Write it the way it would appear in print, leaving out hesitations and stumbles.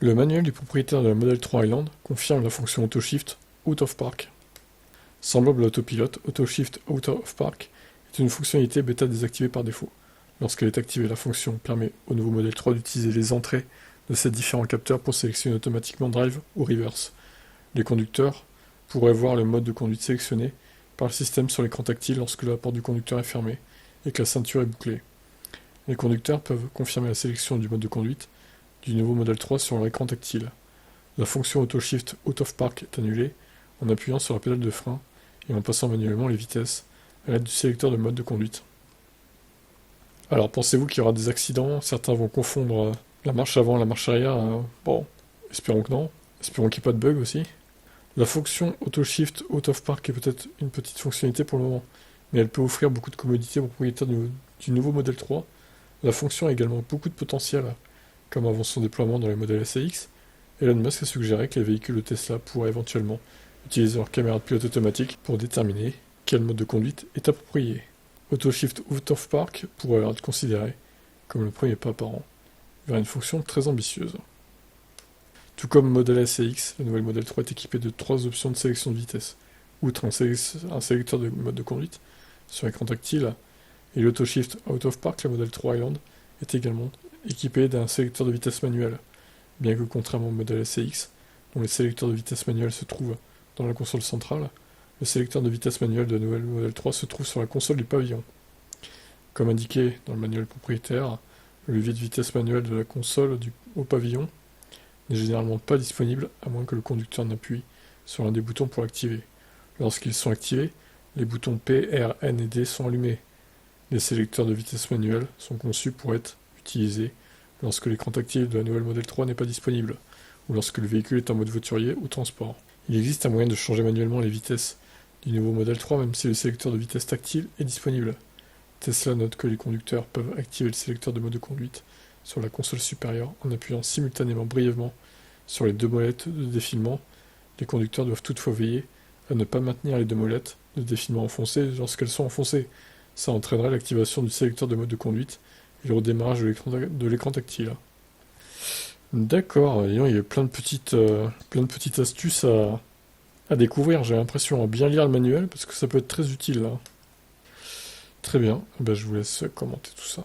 Le manuel du propriétaire de la Model 3 Highland confirme la fonction AutoShift Out of Park. Semblable à l'autopilote, AutoShift Out of Park est une fonctionnalité bêta désactivée par défaut. Lorsqu'elle est activée, la fonction permet au nouveau Model 3 d'utiliser les entrées de ces différents capteurs pour sélectionner automatiquement Drive ou Reverse. Les conducteurs pourraient voir le mode de conduite sélectionné par le système sur l'écran tactile lorsque la porte du conducteur est fermée et que la ceinture est bouclée. Les conducteurs peuvent confirmer la sélection du mode de conduite du nouveau Model 3 sur l'écran tactile. La fonction AutoShift Out of Park est annulée en appuyant sur la pédale de frein et en passant manuellement les vitesses à l'aide du sélecteur de mode de conduite. Alors pensez-vous qu'il y aura des accidents? Certains vont confondre la marche avant et la marche arrière. Bon, espérons que non. Espérons qu'il n'y ait pas de bug aussi. La fonction AutoShift Out of Park est peut-être une petite fonctionnalité pour le moment, mais elle peut offrir beaucoup de commodités aux propriétaires du nouveau Model 3. La fonction a également beaucoup de potentiel, comme avant son déploiement dans les modèles SAX. Elon Musk a suggéré que les véhicules de Tesla pourraient éventuellement utiliser leur caméra de pilote automatique pour déterminer quel mode de conduite est approprié. AutoShift Out of Park pourrait être considéré comme le premier pas apparent vers une fonction très ambitieuse. Tout comme Model S et X, le nouvel Model 3 est équipé de 3 options de sélection de vitesse. Outre un sélecteur de mode de conduite sur écran tactile et l'AutoShift Out of Park, le Model 3 Highland est également équipé d'un sélecteur de vitesse manuel, bien que contrairement au Model S et X, dont les sélecteurs de vitesse manuel se trouvent dans la console centrale, le sélecteur de vitesse manuel de nouvel Model 3 se trouve sur la console du pavillon. Comme indiqué dans le manuel propriétaire, le levier de vitesse manuel de la console au pavillon n'est généralement pas disponible à moins que le conducteur n'appuie sur l'un des boutons pour l'activer. Lorsqu'ils sont activés, les boutons P, R, N et D sont allumés. Les sélecteurs de vitesse manuelle sont conçus pour être utilisés lorsque l'écran tactile de la nouvelle Model 3 n'est pas disponible, ou lorsque le véhicule est en mode voiturier ou transport. Il existe un moyen de changer manuellement les vitesses du nouveau Model 3 même si le sélecteur de vitesse tactile est disponible. Tesla note que les conducteurs peuvent activer le sélecteur de mode de conduite sur la console supérieure en appuyant simultanément brièvement sur les deux molettes de défilement. Les conducteurs doivent toutefois veiller à ne pas maintenir les deux molettes de défilement enfoncées lorsqu'elles sont enfoncées. Ça entraînerait l'activation du sélecteur de mode de conduite et le redémarrage de l'écran tactile. D'accord, il y a plein de petites astuces à découvrir. J'ai l'impression à bien lire le manuel parce que ça peut être très utile là. Très bien, je vous laisse commenter tout ça.